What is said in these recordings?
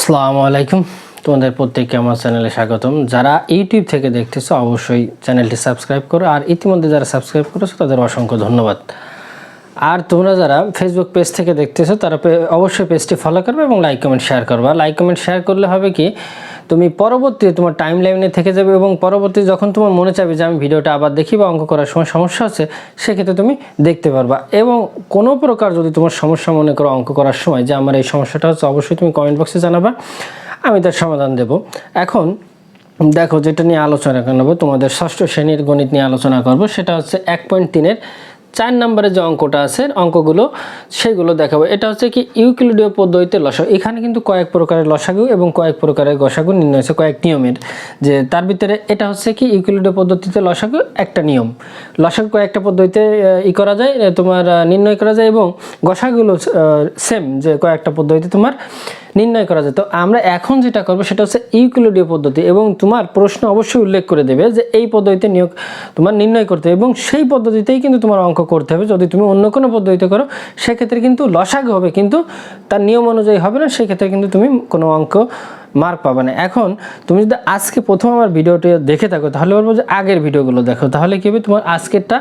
আসসালামু আলাইকুম, তোমাদের প্রত্যেককে আমার চ্যানেলে স্বাগতম। যারা ইউটিউব থেকে দেখতেছো অবশ্যই চ্যানেলটি সাবস্ক্রাইব করো, আর ইতিমধ্যে যারা সাবস্ক্রাইব করেছো তাদের অসংখ্য ধন্যবাদ। আর তোমরা যারা ফেসবুক পেজ থেকে দেখতেছো তারা অবশ্যই পেজটি ফলো করবে এবং লাইক কমেন্ট শেয়ার করবে। লাইক কমেন্ট শেয়ার করলে হবে কি, তুমি পরবর্তীতে তোমার টাইম লাইনে থেকে যাবে এবং পরবর্তী যখন তোমার মনে চাইবে যে আমি ভিডিওটা আবার দেখি বা অঙ্ক করার সময় সমস্যা হচ্ছে, সেক্ষেত্রে তুমি দেখতে পারবা। এবং কোনো প্রকার যদি তোমার সমস্যা মনে করো অঙ্ক করার সময় যে আমার এই সমস্যাটা হচ্ছে, অবশ্যই তুমি কমেন্ট বক্সে জানাবা, আমি তার সমাধান দেব। এখন দেখো, যেটা নিয়ে আলোচনা করব, তোমাদের ষষ্ঠ শ্রেণীর গণিত নিয়ে আলোচনা করব, সেটা হচ্ছে 1.3-এর 4 নম্বরের যে অঙ্কটা আছে, অঙ্কগুলো সেগুলো দেখাবো। এটা হচ্ছে কি ইউক্লিডীয় পদ্ধতিতে লসাগু। এখানে কিন্তু কয়েক প্রকারের লসাগু এবং কয়েক প্রকারের গসাগু নির্ণয় হয়েছে, কয়েক নিয়মের। যে তার ভিতরে এটা হচ্ছে কি ইউক্লিডীয় পদ্ধতিতে লসাগু একটা নিয়ম। লসাগু কয়েকটা পদ্ধতিতে করা যায়, তোমার নির্ণয় করা যায়, এবং গসাগুলো সেম, যে কয়েকটা পদ্ধতিতে তোমার নির্ণয় করা যায়। তো আমরা এখন যেটা করবো সেটা হচ্ছে ইউক্লিডীয় পদ্ধতি, এবং তোমার প্রশ্ন অবশ্যই উল্লেখ করে দেবে যে এই পদ্ধতিতে তোমার নির্ণয় করতে হবে, এবং সেই পদ্ধতিতেই কিন্তু তোমার অঙ্ক করতে হবে। যদি তুমি অন্য কোনো পদ্ধতিতে করো সেক্ষেত্রে কিন্তু লসাগু হবে, কিন্তু তার নিয়ম অনুযায়ী হবে না, সেক্ষেত্রে কিন্তু তুমি কোনো অঙ্ক মার্ক পাবে না। এখন তুমি যদি আজকে প্রথম আমার ভিডিওটি দেখে থাকো তাহলে বলবো যে আগের ভিডিওগুলো দেখো, তাহলে কী হবে, তোমার আজকেরটা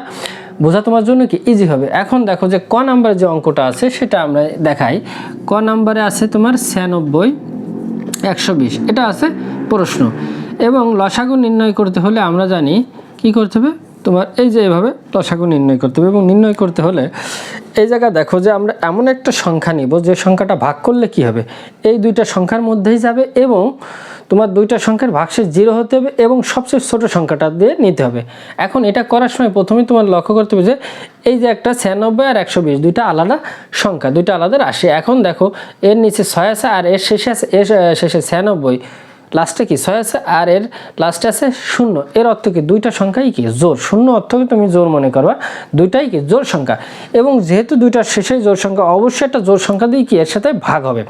বোঝা তোমার জন্য কি ইজি হবে। এখন দেখো যে ক নাম্বারে যে অঙ্কটা আছে সেটা আমরা দেখাই। ক নাম্বারে আছে তোমার 96, 120, এটা আছে প্রশ্ন। এবং লসাগু নির্ণয় করতে হলে আমরা জানি কি করতে হবে, তোমার এই যে এভাবে লসাগু নির্ণয় করতে হবে। এবং নির্ণয় করতে হলে এই জায়গায় দেখো যে আমরা এমন একটা সংখ্যা নিব যে সংখ্যাটা ভাগ করলে কি হবে, এই দুইটা সংখ্যার মধ্যেই যাবে, এবং তোমার দুইটা সংখ্যার ভাগশেষ 0 হতে হবে, এবং সবচেয়ে ছোট সংখ্যাটা দিয়ে নিতে হবে। এখন এটা করার সময় প্রথমেই তোমার লক্ষ্য করতে হবে যে এই যে একটা 96 আর 120 দুইটা আলাদা সংখ্যা, দুইটা আলাদা রাশি। এখন দেখো এর নিচে 6 আছে আর এর শেষে আছে, এর শেষে 96, লাস্টে কি 6 আছে আর এর লাস্টে আছে 0। এর অর্থ কি দুইটা সংখ্যাই কি জোর, 0 অর্থকে তুমি জোর মনে করবা, দুইটাই কি জোর সংখ্যা। এবং যেহেতু দুইটার শেষেই জোর সংখ্যা, অবশ্যই একটা জোর সংখ্যা দিয়ে কি এর সাথে ভাগ হবে,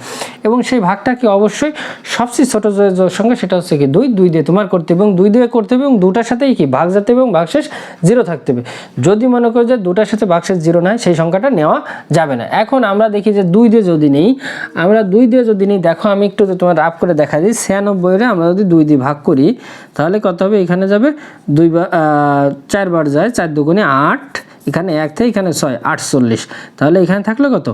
এবং সেই ভাগটা কি অবশ্যই সবচেয়ে ছোট যে জোর সংখ্যা সেটা হচ্ছে কি 2 দিয়ে তোমার করতে হবে, এবং 2 দিয়ে করতে হবে, এবং দুটার সাথেই কি ভাগ যেতে হবে এবং ভাগশেষ 0 থাকতে হবে। যদি মনে করো যে দুটার সাথে ভাগশেষ 0 নয়, সেই সংখ্যাটা নেওয়া যাবে না। এখন আমরা দেখি যে 2 দিয়ে যদি নেই, আমরা 2 দিয়ে যদি নেই, দেখো আমি একটু তোমার রাফ করে দেখা দিই। 96 আমরা যদি 2 দিয়ে ভাগ করি তাহলে কত হবে, এখানে যাবে 4 বার যায়, 4 দুগুণে 8, এখানে 1 থেকে এখানে 6, 48, তাহলে এখানে থাকলো কত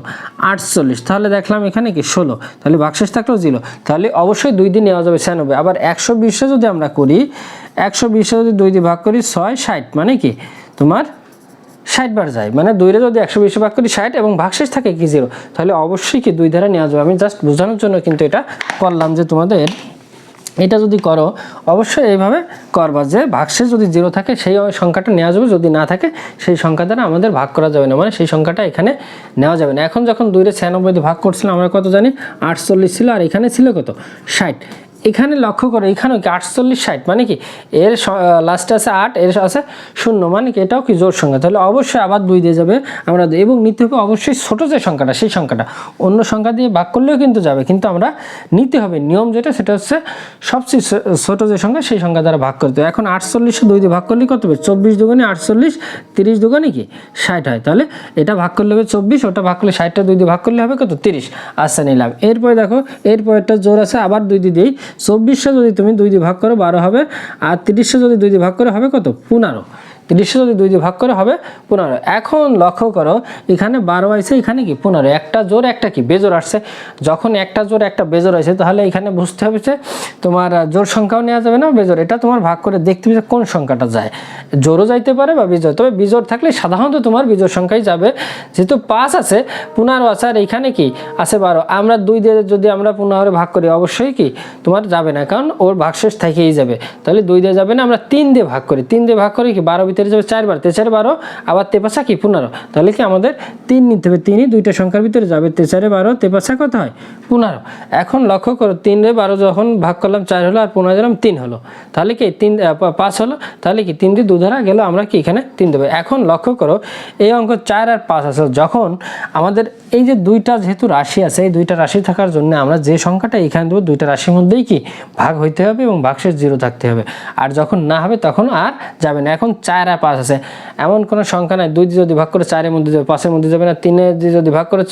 48। তাহলে দেখলাম এখানে কি 16, তাহলে ভাগশেষ থাকলো 0, তাহলে অবশ্যই 2 দিয়ে নেওয়া যাবে 96। আবার 120 যদি আমরা করি, 120 যদি 2 দিয়ে ভাগ করি 6, 60, মানে কি তোমার 60 বার যায়, মানে 2 যদি 120 ভাগ করি 60 এবং ভাগশেষ থাকে কি 0, তাহলে অবশ্যই কি 2 দ্বারা নেওয়া যাবে। আমি জাস্ট বোঝানোর জন্য কিন্তু এটা করলাম, যে তোমাদের এটা যদি করো অবশ্যই এইভাবে করবা, যে ভাগশেষ যদি 0 থাকে সেই সংখ্যাটা নেওয়া যাবে, যদি না থাকে সেই সংখ্যা দ্বারা আমাদের ভাগ করা যাবে না, মানে সেই সংখ্যাটা এখানে নেওয়া যাবে না। এখন যখন 2 রে 96 দিয়ে ভাগ করছিলাম আমরা কত জানি 48 ছিল, আর এখানে ছিল কত 60। এখানে লক্ষ্য করো এখানেও কি 48, 60, মানে কি এর লাস্টে আছে 8, এর আছে 0, মানে কি এটাও কি জোড় সংখ্যা, তাহলে অবশ্যই আবার 2 দিয়ে যাবে আমরা, এবং নিতে হবে অবশ্যই ছোট যে সংখ্যাটা সেই সংখ্যাটা। অন্য সংখ্যা দিয়ে ভাগ করলেও কিন্তু যাবে, কিন্তু আমরা নিতে হবে নিয়ম যেটা, সেটা হচ্ছে সবচেয়ে ছোট যে সংখ্যা সেই সংখ্যা দ্বারা ভাগ করতে হবে। এখন 48 2 দিয়ে ভাগ করলে কত হবে, 24 দুগুণে 48, 30 দুগুণে কি 60 হয়, তাহলে এটা ভাগ করলে হবে 24, ওটা ভাগ করলে 60টা 2 দিয়ে ভাগ করলে হবে কত 30। আচ্ছা নিলাম। এরপরে দেখো এরপর একটা জোর আছে, আবার 2 দিয়ে দিই, 24 যদি তুমি 2 দিয়ে ভাগ করো 12 হবে, আর 30 যদি 2 দিয়ে ভাগ করে হবে কত 15, 30 যদি 2 দিয়ে ভাগ করে হবে 15। এখন লক্ষ্য করো এখানে 12 আছে, এখানে কি 15, একটা জোর একটা কি বেজোর আসছে। যখন একটা জোর একটা বেজোর আছে তাহলে এখানে বুঝতে হবে যে তোমার জোর সংখ্যাও নেওয়া যাবে না, বেজোর, এটা তোমার ভাগ করে দেখতে হবে যে কোন সংখ্যাটা যায়, জোরও যাইতে পারে বা বিজোর, তবে বিজোর থাকলে সাধারণত তোমার বিজোর সংখ্যাই যাবে। যেহেতু 5 আছে, 15 আছে, আর এখানে কি আছে 12, আমরা 2 দিয়ে যদি আমরা 15 ভাগ করি অবশ্যই কি তোমার যাবে না, কারণ ওর ভাগশেষ থেকেই যাবে, তাহলে 2 দিয়ে যাবে না। আমরা 3 দিয়ে ভাগ করি, 3 দিয়ে ভাগ করি কি 12 ভিতরে যাবে 4 বার, 4 12, আবার 3 কি 15, তাহলে কি আমাদের 3 নিতে হবে, 3ই দুইটা সংখ্যার ভিতরে যাবে, 4 12, 3 কত হয় 15। এখন লক্ষ্য করো 3 রে 12 যখন ভাগ করলাম 4 হলো, আর 15 দিলাম 3 হলো, তাহলে কি 5 হলো, তাহলে কি 3 দিয়ে 2 ধরা গেল, আমরা কি এখানে 3 দেবো। এখন লক্ষ্য করো এই অঙ্ক 4 আর 5 আছে, যখন আমাদের এই যে দুইটা যেহেতু রাশি আছে, এই দুইটা রাশি থাকার জন্য আমরা যে সংখ্যাটা এখানে দেবো দুইটা রাশির মধ্যেই কি ভাগ হইতে হবে এবং ভাগশেষ 0 থাকতে হবে, আর যখন না হবে তখন আর যাবে না। এখন 4 4 আর 5 আছে, এমন কোনো সংখ্যা নাই 2 দিয়ে যদি ভাগ করে 4 এর মধ্যে যাবে, 5 এর মধ্যে যাবে না, 3 দিয়ে যদি ভাগ করে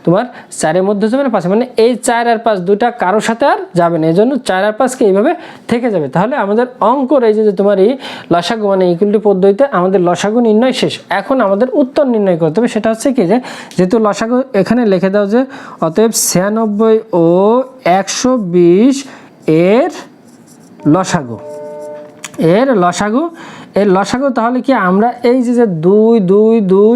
তোমার 4 এর মধ্যে যাবে না, 5 মানে এই 4 আর 5 দুইটা কারোর সাথে আর যাবে না, এই জন্য 4 আর 5 কে এইভাবে থেকে যাবে। তাহলে আমাদের অঙ্কর এই যে তোমার এই লসাগু মানে ইকুয়ালিটি পদ্ধতিতে আমাদের লসাগু নির্ণয় শেষ। এখন আমাদের উত্তর নির্ণয় করতে হবে, সেটা হচ্ছে কি যে যেহেতু লসাগু এখানে লিখে দাও যে অতএব 96 ও 120 এর লসাগু, এর লসাগু তাহলে কি আমরা এই যে 2 2 2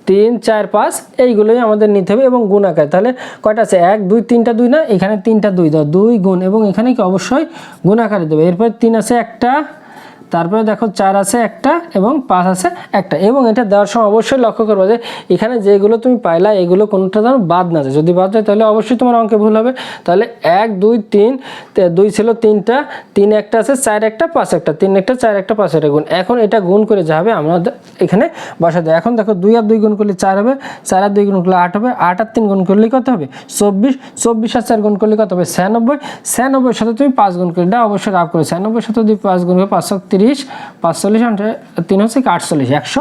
3 4 5 এইগুলোই আমাদের নিতে হবে এবং গুণ আকারে। তাহলে কয়টা আছে 1 2 3টা 2 না, এখানে 3টা 2 দাও, 2 গুণ এবং এখানে কি অবশ্যই গুণ আকারে দেবে। এরপর 3 আছে একটা, তারপরে দেখো 4 আছে একটা এবং 5 আছে একটা। এবং এটা দেওয়ার সময় অবশ্যই লক্ষ্য করবে যে এখানে যেগুলো তুমি পাইলা এগুলো কোনটা যেন বাদ না যায়, যদি বাদ যায় তাহলে অবশ্যই তোমার অঙ্কে ভুল হবে। তাহলে 1 2 3 2 ছিল 3টা, 3 একটা আছে, 4 একটা 5 একটা, 3 একটা 4 একটা 5 একটা গুণ। এখন এটা গুণ করে যা হবে আমরা এখানে বসা দেয়। এখন দেখো 2 আর 2 গুণ করলে 4 হবে, 4 আর 2 গুণ করলে 8 হবে, 8 আর 3 গুণ করলে কত হবে 24, 24 আর 4 গুণ করলে কত হবে 96, 96 এর সাথে তুমি 5 গুণ করে দাও, অবশ্যই রাফ করে 96 এর সাথে যদি 5 গুণ করে 5 30, 45 3 হচ্ছে 48,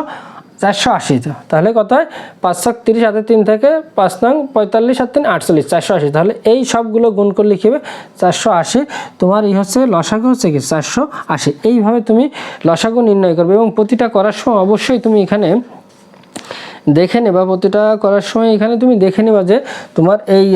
480। তাহলে কত হয় 530 সাথে 3 থেকে 5 নং 45 আর 3 48, 480। তাহলে এই সবগুলো গুণ করলে কি হবে 480। তোমার এই হচ্ছে লসাগু হচ্ছে কি 480। এইভাবে তুমি লসাগু নির্ণয় করবে এবং প্রতিটা করার সময় অবশ্যই তুমি এখানে দেখে নেবা, প্রতিটা করার সময় এখানে তুমি দেখে নেবা যে তোমার এই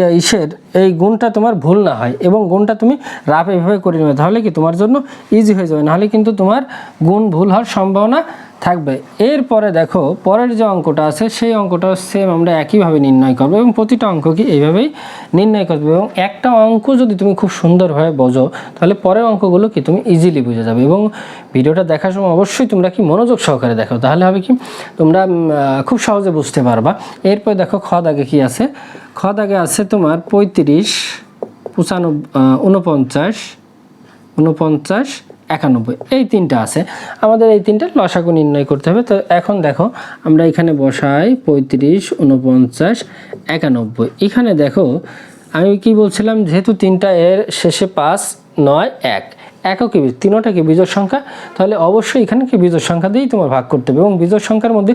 এই গুণটা তোমার ভুল না হয় এবং গুণটা তুমি রাফ এইভাবে করে নেবে, তাহলে কি তোমার জন্য ইজি হয়ে যাবে, নাহলে কিন্তু তোমার গুণ ভুল হওয়ার সম্ভাবনা থাকবে। এরপরে দেখো পরের যে অঙ্কটা আছে সেই অঙ্কটা সেম আমরা একইভাবে নির্ণয় করবো এবং প্রতিটা অঙ্ক কি এইভাবেই নির্ণয় করবে। এবং একটা অঙ্ক যদি তুমি খুব সুন্দরভাবে বোঝো তাহলে পরের অঙ্কগুলো কি তুমি ইজিলি বুঝে যাবে। এবং ভিডিওটা দেখার সময় অবশ্যই তোমরা কি মনোযোগ সহকারে দেখো, তাহলে হবে কি তোমরা খুব সহজে বুঝতে পারবা। এরপর দেখো খ দাগে কি আছে, খ দাগে আছে তোমার 35 49 49 91, এই তিনটা আছে, আমাদের এই তিনটা লসাগু নির্ণয় করতে হবে। তো এখন দেখো আমরা এখানে বসাই 35 49 91। এখানে দেখো আমি কি বলছিলাম, যেহেতু তিনটা এর শেষে 5 9 1 একও কি তিনোটা কি বিজোড় সংখ্যা, তাহলে অবশ্যই এখানে কি বিজোড় সংখ্যা দিয়েই তোমার ভাগ করতে হবে এবং বিজোড় সংখ্যার মধ্যে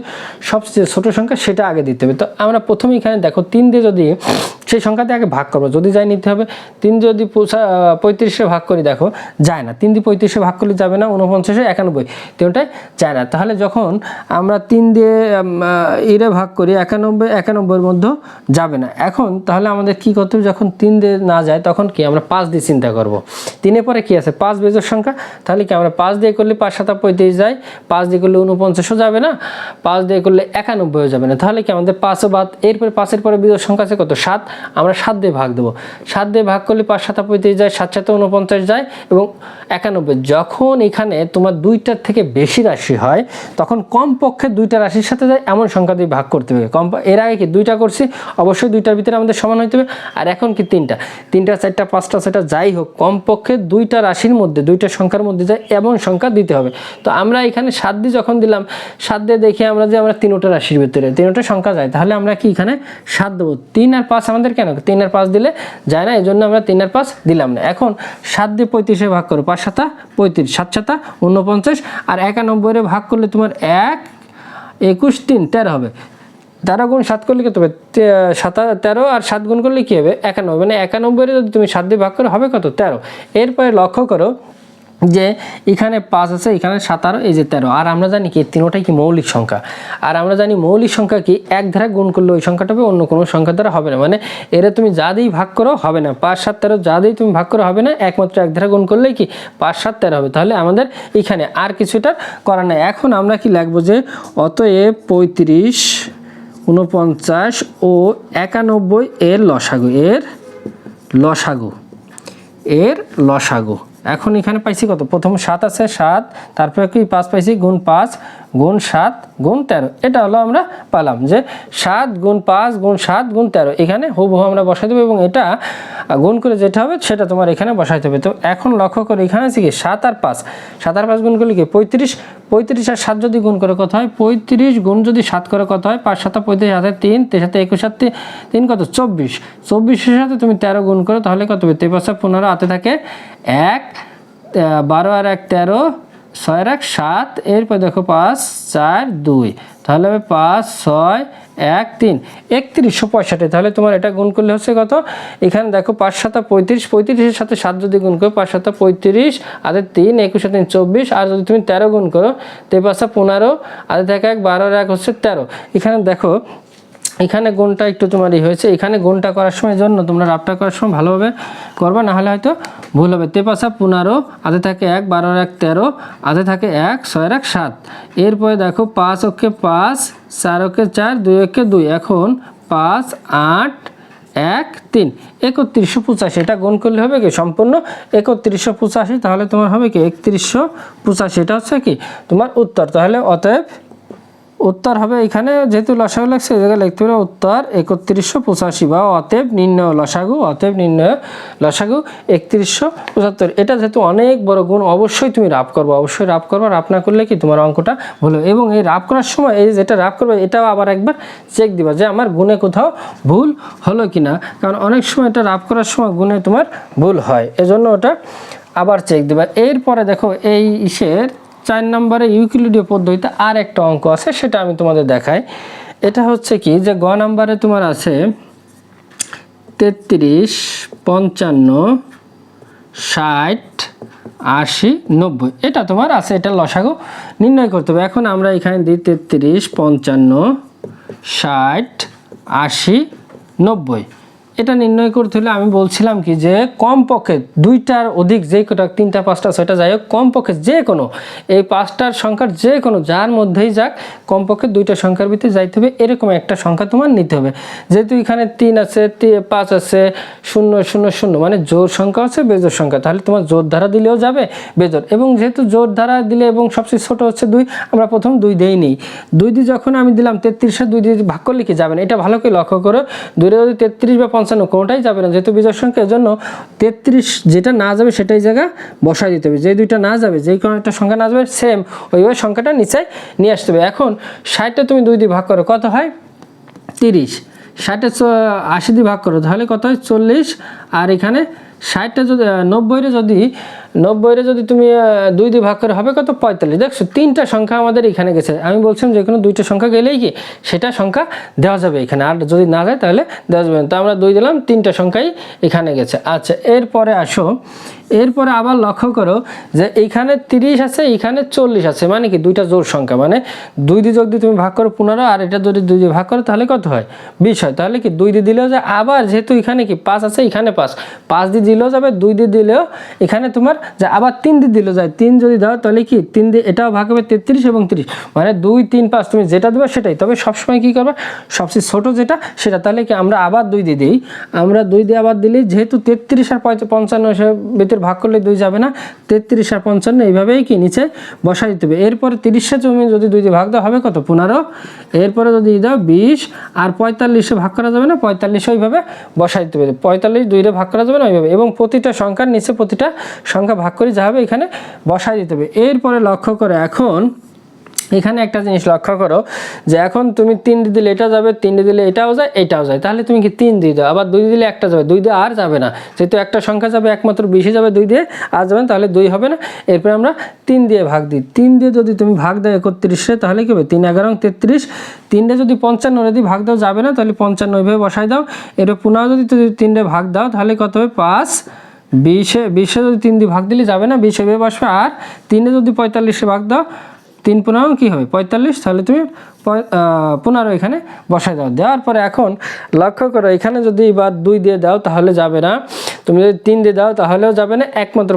সবচেয়ে ছোট সংখ্যা সেটা আগে দিতে হবে। তো আমরা প্রথমে এখানে দেখো 3 দিয়ে যদি সেই সংখ্যাতে আগে ভাগ করবো, যদি যাই নিতে হবে। 3 যদি 35-এ ভাগ করি, দেখো যায় না, 3 দিয়ে 35-এ ভাগ করলে যাবে না, 49 91 তিনটাই যায় না। তাহলে যখন আমরা 3 দিয়ে এরে ভাগ করি 91-91-এর মধ্যে যাবে না। এখন তাহলে আমাদের কি করতে হবে, যখন 3 দিয়ে না যায় তখন কি আমরা 5 দিয়ে চিন্তা করব। 3-এর পরে কি আছে 5 বিজোড় সংখ্যা, তাহলে কি আমরা 5 দিয়ে করলে 5 7 35 যায়, 5 দিয়ে করলে 49ও যাবে না, 5 দিয়ে করলে 91ও যাবে না, তাহলে কি আমাদের 5ও বাদ। এরপরে 5-এর পরে বিজোড় সংখ্যা আছে কত 7, আমরা 7 দিয়ে ভাগ দেবো, 7 দিয়ে ভাগ করলে 5 7 35 যায়, 7 7 49 যায় এবং 91। যখন এখানে তোমার দুইটার থেকে বেশি রাশি হয় তখন কমপক্ষে দুইটা রাশির সাথে যায় এমন সংখ্যা দিয়ে ভাগ করতে হবে। এর আগে কি দুইটা করছি, অবশ্যই দুইটার ভিতরে আমাদের সমান হইতে হবে, আর এখন কি তিনটা 4টা 5টা সেটা যাই হোক কমপক্ষে দুইটা রাশির মধ্যে দুইটা সংখ্যার মধ্যে যায় এমন সংখ্যা দিতে হবে। তো আমরা এখানে 7 দিয়ে যখন দিলাম, 7 দিয়ে দেখি আমরা যে আমরা তিনোটা রাশির ভিতরে তিনোটা সংখ্যা যায়, তাহলে আমরা কি এখানে 7 দেবো। 3 আর 5 আমাদের কেন 3 আর 5 দিলে যায় না, এই জন্য আমরা 3 আর 5 দিলাম না। এখন 7 দিয়ে 35-এ ভাগ করো, 5 7 35, 7 7 49 আর 91-এ ভাগ করলে তোমার 1 21 3 13 হবে। 13 গুণ 7 করলে কত হবে 13 আর 7 গুণ করলে কি হবে 91, মানে 91-এর যদি তুমি 7 দিয়ে ভাগ করো হবে কত 13। এরপরে লক্ষ্য করো যে এখানে 5 আছে, এখানে 17, এই যে 13। আর আমরা জানি কি তিনোটাই কি মৌলিক সংখ্যা, আর আমরা জানি মৌলিক সংখ্যা কি এক ধারা গুণ করলে ওই সংখ্যাটা হবে, অন্য কোনো সংখ্যা দ্বারা হবে না। মানে এরা তুমি যা দিয়েই ভাগ করো হবে না, 5 7 13 যা দিয়েই তুমি ভাগ করো হবে না, একমাত্র এক ধারা গুণ করলেই কি 5 7 13 হবে। তাহলে আমাদের এখানে আর কিছুটা করার নাই। এখন আমরা কি লিখবো যে অতএব 35 49 ও 91 এর লসাগু, এর লসাগু। এখন এখানে পাইছি কত, প্রথম 7 আছে 7, তারপরে কি 5 পাইছি, গুণ 5 গুণ 7 গুণ 13, এটা হলো আমরা পেলাম যে 7 গুণ 5 গুণ 7 গুণ 13। এখানে হুবহু আমরা বসাই দেবো এবং এটা গুণ করে যেটা হবে সেটা তোমার এখানে বসাইতে হবে। তো এখন লক্ষ্য করে এখানে আছে কি 7 আর 5 গুণ করলে কি 35, 35 আর 7 যদি গুণ করে কত হয় 35 গুণ যদি 7 করে কত হয় 5 7 35 হাতে 3, 3 7 21 7 3 কত 24, 24-এর সাথে তুমি 13 গুণ করো তাহলে কত হবে 15 হাতে থাকে 1, 12 আর 1 13, 6 আর 1 7, এরপর দেখো 5 4 2, তাহলে হবে 5 6 1 3, 3165। তাহলে তোমার এটা গুণ করলে হচ্ছে কত? এখানে দেখো 5 7 35, 35-এর সাথে 7 যদি গুণ করো 5 7 35, আর 3 21 3 24, আর যদি তুমি 13 গুণ করো 3 5 15, আর থেকে 1 12 আর 1 হচ্ছে 13। এখানে দেখো এখানে গুণটা একটু তোমারই হয়েছে, এখানে গুণটা করার সময় জন্য তোমরা রাবটা করার সময় ভালোভাবে করবা, না হলে হয়তো ভুল হবে। 3 5 15, আধে থাকে 1 12 আর 1 13, আধে থাকে 1 6 আর 1 7। এরপরে দেখো 5 ওকে 5, 4 ওকে 4, 2 ওকে 2, এখন 5 8 1 3, 3185। এটা গুণ করলে হবে কি সম্পূর্ণ 3185, তাহলে তোমার হবে কি 3185। এটা হচ্ছে কি তোমার উত্তর। তাহলে অতএব উত্তর হবে এখানে যেহেতু লসাগু লাগছে এই জায়গায় লিখতে হবে উত্তর 3185, বা অতএব নির্ণয় লসাগু, অতএব নির্ণয় লসাগু 3175। এটা যেহেতু অনেক বড় গুণ, অবশ্যই তুমি রাব করবে, অবশ্যই রাব করবে। রাব না করলে কি তোমার অঙ্কটা ভুল হবে। এবং এই রাব করার সময় এই যেটা রাব করবে এটাও আবার একবার চেক দিবা যে আমার গুণে কোথাও ভুল হলো কি না, কারণ অনেক সময় এটা রাব করার সময় গুণে তোমার ভুল হয়, এজন্য ওটা আবার চেক দিবা। এরপরে দেখো এই ইসের 4 নম্বরে ইউক্লিডীয় পদ্ধতিতে আর একটা অঙ্ক আছে, সেটা আমি তোমাদের দেখাই। এটা হচ্ছে কি যে গ নম্বরে তোমার আছে 33 55 60 80 90, এটা তোমার আছে, এটা লসাগু নির্ণয় করতে হবে। এখন আমরা এখানে দিই 33 55 60 80 90। এটা নির্ণয় করতে হলে আমি বলছিলাম কি যে কমপক্ষে 2টার অধিক, যে কটা 3টা 5টা 6টা যাই হোক, কমপক্ষে যে কোনো এই 5টার সংখ্যার যে কোনো যার মধ্যেই যাক কমপক্ষে 2টা সংখ্যার ভিতরে যাইতে হবে, এরকম একটা সংখ্যা তোমার নিতে হবে। যেহেতু এখানে 3 আছে 5 আছে 0 0 0, মানে জোড় সংখ্যা আছে বেজোড় সংখ্যা, তাহলে তোমার জোড় ধারা দিলেও যাবে বেজোড়। এবং যেহেতু জোড় ধারা দিলে এবং সবচেয়ে ছোট হচ্ছে 2, আমরা প্রথম 2 দেই নেই। 2 দিয়ে যখন আমি দিলাম 33-এর 2 দিয়ে ভাগ করলে কি যাবে না, এটা ভালো করে লক্ষ্য করো। 2 যদি 33 বা 55 কোনোটাই যাবে না, যেহেতু বিজোড় সংখ্যার জন্য 33 যেটা না যাবে সেটাই জায়গা বসাই দিতে হবে। যে দুইটা না যাবে, যেই কোনো একটা সংখ্যা না যাবে সেম ওইভাবে সংখ্যাটা নিচে নিয়ে আসতে হবে। এখন 60টা তুমি 2 দিয়ে ভাগ করো কত হয় 30, 60-এ 80 দিয়ে ভাগ করো তাহলে কত হয় 40, আর এখানে 60টা যদি 90-রে যদি তুমি 2 দিয়ে ভাগ করে হবে কত 45। দেখছো 3টা সংখ্যা আমাদের এখানে গেছে। আমি বলছিলাম যে কোনো 2টা সংখ্যা গেলেই কি সেটা সংখ্যা দেওয়া যাবে এখানে, আর যদি না যায় তাহলে দেওয়া যাবে না। তো আমরা 2 দিলাম, 3টা সংখ্যাই এখানে গেছে। আচ্ছা, এরপরে আসো, এরপরে আবার লক্ষ্য করো যে এইখানে 30 আছে, এখানে 40 আছে, মানে কি 2টা জোড় সংখ্যা, মানে 2 দিয়ে যোগ দিয়ে তুমি ভাগ করো 15, আর এটা যদি 2 দিয়ে ভাগ করো তাহলে কত হয় 20 হয়। তাহলে কি 2 দিয়ে দিলেও যায়, আবার যেহেতু এখানে কি 5 আছে, এখানে 5 দিয়ে দিলেও যাবে, 2 দিয়ে দিলেও এখানে তোমার যে আবার 3 দিয়ে দিলেও যায়। 3 যদি দাও তাহলে কি 3 দিয়ে এটাও ভাগ হবে 33 এবং 30, মানে 2 3 5 তুমি যেটা দেবে সেটাই। তবে সবসময় কি করবে সবচেয়ে ছোট যেটা সেটা। তাহলে কি আমরা আবার 2 দিয়ে দিই, আমরা 2 দিয়ে আবার দিলে যেহেতু 33 আর 55 ভিতরে ভাগ করলে 2 যাবে না, 33 আর 55 এইভাবেই কি নিচে বসাই দিতে হবে। এরপরে 30-এ তুমি যদি 2 দিয়ে ভাগ দাও হবে কত 15, এরপরে যদি দাও 20, আর 45-এ ভাগ করা যাবে না, 45 ওইভাবে বসাই দিতে হবে। 45 2 দিয়ে ভাগ করা যাবে না ওইভাবে, এবং প্রতিটা সংখ্যার নিচে প্রতিটা সংখ্যা ভাগ করে যা হবে এখানে বসাই দিতে হবে। এরপরে লক্ষ্য করে এখন এখানে একটা জিনিস লক্ষ্য করো যে এখন তুমি 3 দিয়ে দিলে এটা যাবে, 3 দিয়ে দিলে এটাও যায় এটাও যায়, তাহলে তুমি কি 3 দিয়ে দাও, আবার 2 দিয়ে দিলে একটা যাবে, 2 দিয়ে আর যাবে না, যেহেতু একটা সংখ্যা যাবে একমাত্র 20 যাবে, 2 দিয়ে আর যাবে না, তাহলে 2 হবে না। এরপরে আমরা 3 দিয়ে ভাগ দিই, 3 দিয়ে যদি তুমি ভাগ দাও 31-এ তাহলে কি হবে 3 11 33, 3 দিয়ে যদি 55 দিয়ে ভাগ দাও যাবে না, তাহলে 55 এইভাবে বসাই দাও। এরপর পুনরায় যদি 3 দিয়ে ভাগ দাও তাহলে কত হবে 5, 20-এ যদি 3 দিয়ে ভাগ দিলে যাবে না, 20 এভাবে বসবে। আর 3-এ যদি 45-এ ভাগ দাও 3 15 কি হবে 45, তাহলে তুমি 15 এখানে বসাই দাও। দেওয়ার পরে এখন লক্ষ্য করো এখানে যদি এবার 2 দিয়ে দাও তাহলে যাবে না, তুমি যদি 3 দিয়ে দাও তাহলেও যাবে না, একমাত্র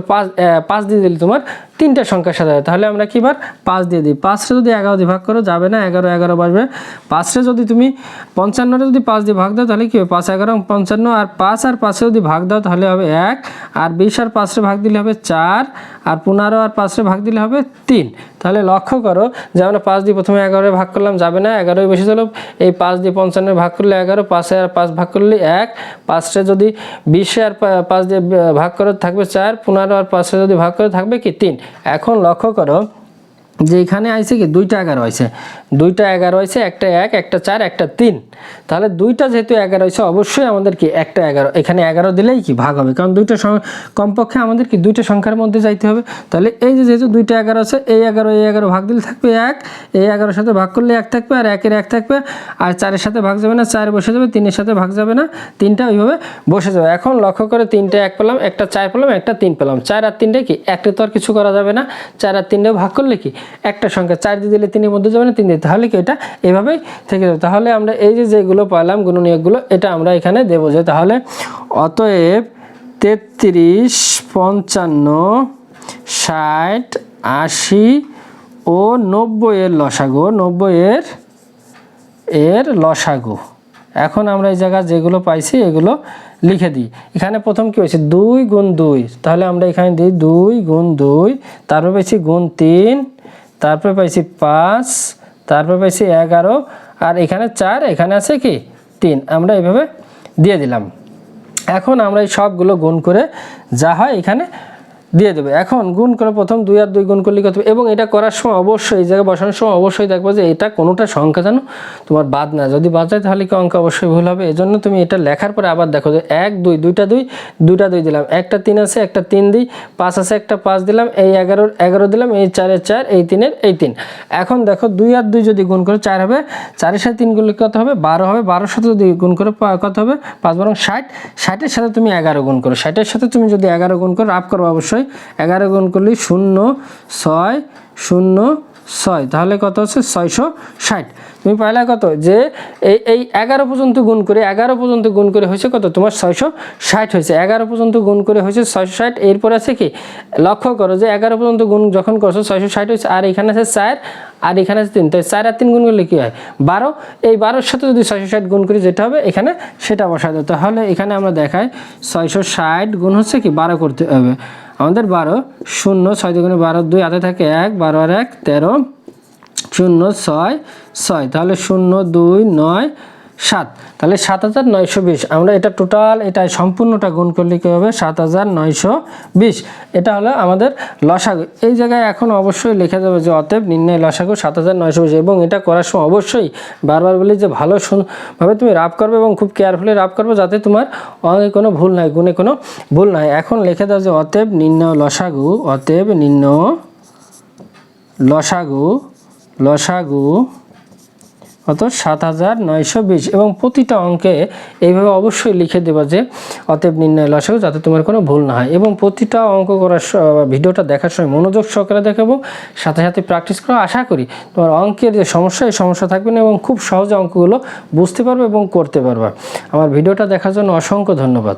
5 দিয়ে দিলে তোমার 3টা সংখ্যার সাথে। তাহলে আমরা কি বার 5 দিয়ে দিই, 5-রে যদি 11 দিয়ে ভাগ করো যাবে না, 11 11 বসবে। 5-রে যদি তুমি 55-রে যদি 5 দিয়ে ভাগ দাও তাহলে কি হবে 5 11 55, আর 5 আর 5-এ যদি ভাগ দাও তাহলে হবে 1, আর 20 আর 5-রে ভাগ দিলে হবে 4, আর 15 আর 5-রে ভাগ দিলে হবে 3। তাহলে লক্ষ্য করো যে আমরা 5 দিয়ে প্রথমে 11-এ ভাগ করলাম যাবে না, 11 বেশি চলো, এই 5 দিয়ে 55 ভাগ করলে 11, 5-এ আর 5 ভাগ করলে 1, 5-রে যদি 20-এ আর 5 দিয়ে ভাগ করে থাকবে 4, 15 আর 5-এ যদি ভাগ করে থাকবে কি 3। এখন লক্ষ্য করো যে এখানে আইছে কি 2টা 11 হয়েছে, 2টা 11 হয়েছে, একটা 1 একটা 4 একটা 3, তাহলে 2টা যেহেতু 11 হয়েছে অবশ্যই আমাদের কি একটা 11 এখানে 11 দিলেই কি ভাগ হবে, কারণ দুইটা কমপক্ষে আমাদের কি দুইটা সংখ্যার মধ্যে যাইতে হবে। তাহলে এই যে যেহেতু 2টা 11 আছে, এই 11 ভাগ দিলে থাকবে 1, এই 11 সাথে ভাগ করলে 1 থাকবে, আর 1 এর 1 থাকবে, আর 4 এর সাথে ভাগ যাবে না, 4 বসে যাবে, 3 এর সাথে ভাগ যাবে না, 3টা ওইভাবে বসে যাবে। এখন লক্ষ্য করে 3টে 1 পেলাম, একটা 4 পেলাম, একটা 3 পেলাম, 4 আর 3টে কি একটা তো আর কিছু করা যাবে না, 4 আর 3টে ভাগ করলে কি একটা সংখ্যা, 4 দিয়ে দিলে 3 এর মধ্যে যাবে না, 3 দিয়ে, তাহলে কি এটা এভাবেই থেকে যাবে। তাহলে আমরা এই যে যেগুলো পাইলাম গুণনীয়কগুলো এটা আমরা এখানে দেবো, যে তাহলে অতএব 33, 55, 60, 80 ও 90 এর লসাগু, 90 এর লসাগু। এখন আমরা এই জায়গায় যেগুলো পাইছি এগুলো লিখে দিই। এখানে প্রথম কি হয়েছে 2 গুণ 2, তাহলে আমরা এখানে দিই 2 গুণ 2, তারপর পাইছি গুণ 3, তারপরে পাইছি 5, তারপর পাইছি 11, আর এখানে 4, এখানে আছে কি 3, আমরা এইভাবে দিয়ে দিলাম। এখন আমরা এই সবগুলো গুণ করে যা হয় এখানে দিয়ে দেবে। এখন গুণ করে প্রথম 2 আর 2 গুণ করলে কত, এবং এটা করার সময় অবশ্যই এই জায়গায় বসানোর সময় অবশ্যই দেখবো যে এটা কোনোটা সংখ্যা জানো তোমার বাদ না, যদি বাদ যায় তাহলে কি অঙ্ক অবশ্যই ভুল হবে। এজন্য তুমি এটা লেখার পরে আবার দেখো যে 1 2, 2টা 2 দিলাম, একটা 3 আছে একটা 3 দিই, 5 আছে একটা 5 দিলাম, এই 11 দিলাম, এই 4 এর 4, এই 3 এর এই 3। এখন দেখো 2 আর 2 যদি গুণ করে 4 হবে, 4 এর সাথে 3 গুণ কত হবে 12 হবে, 12 এর সাথে যদি গুণ করে কত হবে 5 বরং 60, 60 এর সাথে তুমি 11 গুণ করো, 60 এর সাথে তুমি যদি 11 গুণ করো রাফ করো অবশ্যই, 11 গুণ করলে 0 6 0 6, তাহলে কত হচ্ছে 660। তুমি পাইলা কত, যে এই 11 পর্যন্ত গুণ করে 11 পর্যন্ত গুণ করে হয়েছে কত তোমার 660 হয়েছে, 11 পর্যন্ত গুণ করে হয়েছে 660। এরপর আছে কি লক্ষ্য করো যে 11 পর্যন্ত গুণ যখন করছো 660 হয়েছে, আর এখানে আছে 4 আর এখানে আছে 3, তাই 4 আর 3 গুণ করলে কি হয় 12, এই 12-এর সাথে যদি 660 গুণ করি যেটা হবে এখানে সেটা বসা দেয়। তাহলে এখানে আমরা দেখাই 660 গুণ হচ্ছে কি 12 করতে হবে আমাদের, 12 0 6 দুগুণে 12, 2 হাতে থাকে 1, 12 আর 1 13, 0 6 6, তাহলে 0 2 9 7, তাহলে 7920। আমরা এটা টোটাল এটা সম্পূর্ণটা গুণ করলে কী হবে 7920, এটা হলো আমাদের লসাগু। এই জায়গায় এখন অবশ্যই লেখা যাবে যে অতএব নির্ণয় লসাগু 7920, এবং এটা করার সময় অবশ্যই বারবার বলি যে ভাবে তুমি রাফ করবে এবং খুব কেয়ারফুলি রাফ করবে যাতে তোমার অঙ্কে কোনো ভুল নাই, গুণে কোনো ভুল নাই। এখন লেখা দাও যে অতএব নির্ণয় লসাগু, অতএব নির্ণয় লসাগু কত 7920, এবং প্রতিটা অঙ্কে এইভাবে অবশ্যই লিখে দেবা যে অতএব নির্ণয় লসাগু, যাতে তোমার কোনো ভুল না হয়। এবং প্রতিটা অঙ্ক করার ভিডিওটা দেখার সময় মনোযোগ সহকারে দেখাবো, সাথে সাথে প্র্যাকটিস করো। আশা করি তোমার অঙ্কের যে সমস্যা এই সমস্যা থাকবে না, এবং খুব সহজে অঙ্কগুলো বুঝতে পারবে এবং করতে পারবে। আমার ভিডিওটা দেখার জন্য অসংখ্য ধন্যবাদ।